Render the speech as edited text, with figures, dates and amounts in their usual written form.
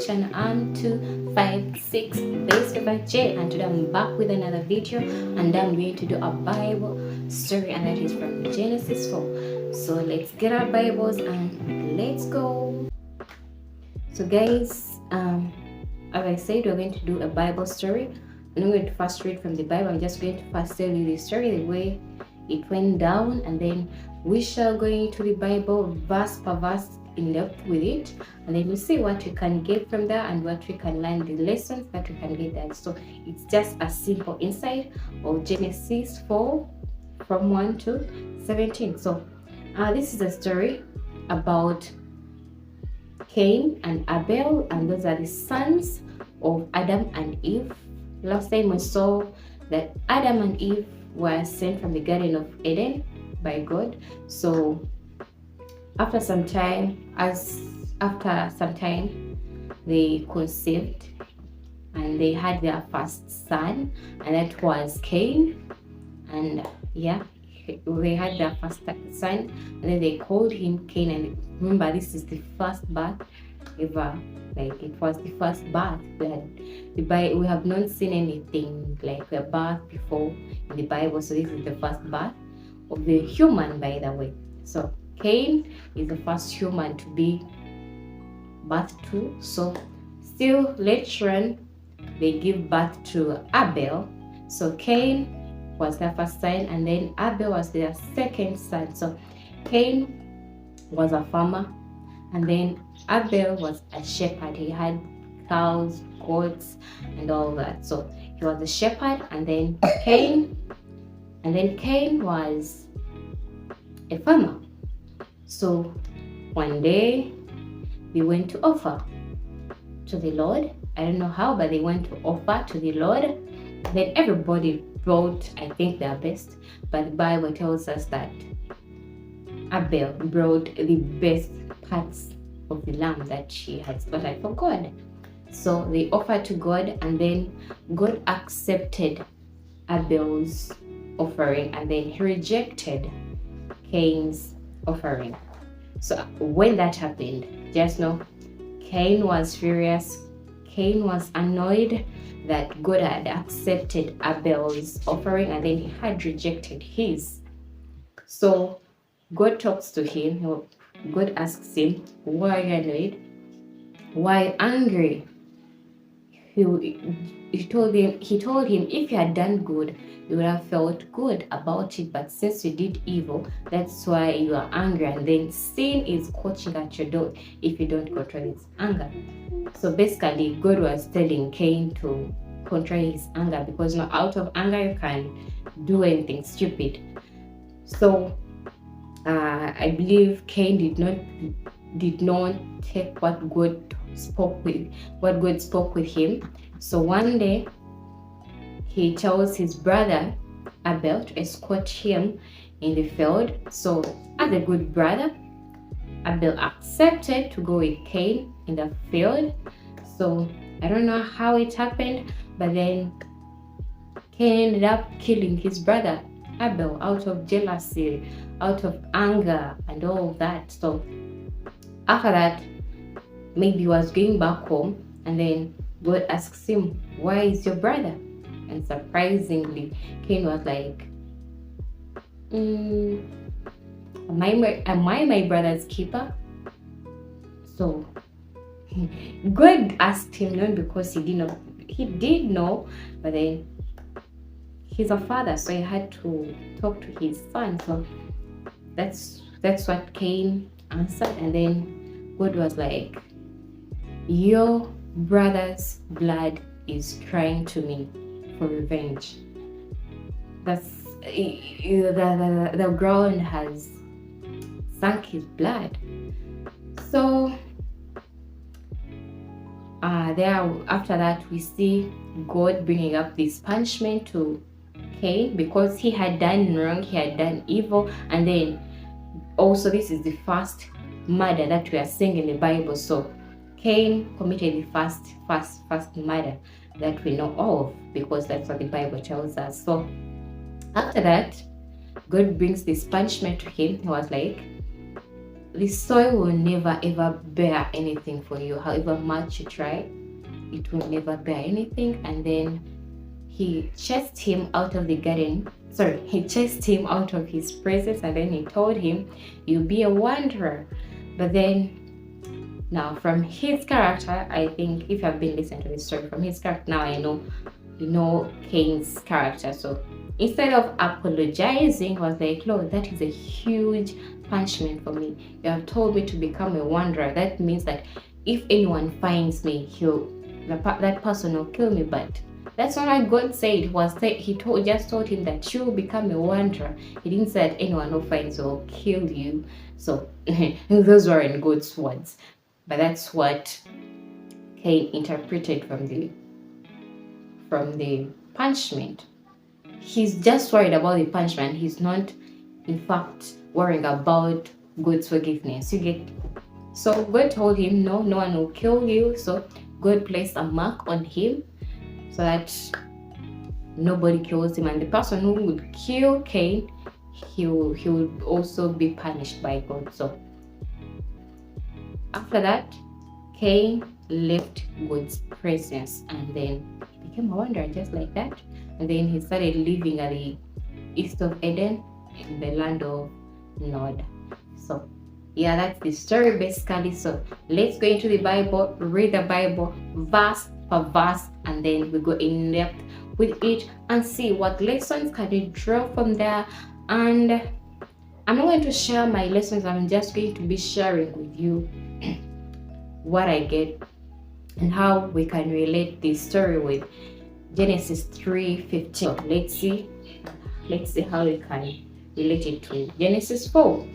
channel on 256 Favor.J, and today I'm back with another video, and I'm going to do a Bible story, and that is from Genesis 4. So let's get our Bibles and let's go. So guys, as I said, we're going to do a Bible story. I'm not going to first read from the Bible. I'm just going to first tell you the story, the way it went down, and then we shall go into the Bible verse per verse in depth with it, and then we see what we can get from there and what we can learn, the lessons that we can get there. So it's just a simple insight of Genesis 4 from 1 to 17. So this is a story about Cain and Abel, and those are the sons of Adam and Eve. Last time we saw that Adam and Eve were sent from the Garden of Eden by God. So after some time, they conceived and they had their first son, and that was Cain. And they had their first son, and then they called him Cain. And remember, this is the first birth ever. Like, it was the first birth. We have not seen anything like a birth before in the Bible. So this is the first birth of the human, by the way. So Cain is the first human to be birthed to. So still later on, they give birth to Abel. So Cain was their first son, and then Abel was their second son. So Cain was a farmer, and then Abel was a shepherd. He had cows, goats, and all that. So he was a shepherd, and then Cain was a farmer. So one day they went to offer to the Lord. I don't know how, but they went to offer to the Lord. Then everybody brought, I think, their best, but the Bible tells us that Abel brought the best parts of the lamb that she had slaughtered for God. So they offered to God, and then God accepted Abel's offering, and then he rejected Cain's offering. So when that happened, just know Cain was furious. Cain was annoyed that God had accepted Abel's offering and then he had rejected his. So God talks to him. God asks him, why are you annoyed? Why angry? He told him if you had done good, you would have felt good about it, but since you did evil, that's why you are angry, and then sin is crouching at your door if you don't control his anger. So basically, God was telling Cain to control his anger, because out of anger you can do anything stupid. So I believe Cain did not take what God spoke with him. So one day he tells his brother Abel to escort him in the field. So as a good brother, Abel accepted to go with Cain in the field. So I don't know how it happened, but then Cain ended up killing his brother Abel out of jealousy, out of anger, and all of that. So after that, maybe he was going back home, and then God asks him, why is your brother? And surprisingly, Cain was like, am I my brother's keeper? So God asked him, not because he did know, but then he's a father, so he had to talk to his son. So that's what Cain answered, and then God was like, your brother's blood is crying to me for revenge. That's the ground has sunk his blood. So after that, we see God bringing up this punishment to Cain because he had done wrong, he had done evil, and then also this is the first murder that we are seeing in the Bible. So Cain committed the first murder that we know of, because that's what the Bible tells us. So after that, God brings this punishment to him. He was like, the soil will never ever bear anything for you. However much you try, it will never bear anything. And then he chased him out of the garden. Sorry, he chased him out of his presence, and then he told him, "You'll be a wanderer." But then, now from his character, I think if I've been listening to this story, from his character, now I know, Cain's character. So instead of apologizing, he was like, "Lord, that is a huge punishment for me. You have told me to become a wanderer. That means that if anyone finds me, that person will kill me." But that's not what God said. He just told him that you will become a wanderer. He didn't say that anyone who finds you will kill you. So those were in God's words. But that's what Cain interpreted from the punishment. He's just worried about the punishment. He's not, in fact, worrying about God's forgiveness. You get? So God told him, no one will kill you. So God placed a mark on him so that nobody kills him. And the person who would kill Cain, he would also be punished by God. So after that, Cain left God's presence, and then he became a wanderer just like that. And then he started living at the east of Eden in the land of Nod. So yeah, that's the story basically. So let's go into the Bible, read the Bible verse per verse, and then we go in depth with it and see what lessons can we draw from there. And I'm not going to share my lessons. I'm just going to be sharing with you what I get and how we can relate this story with Genesis 3:15. So let's see how we can relate it to Genesis 4.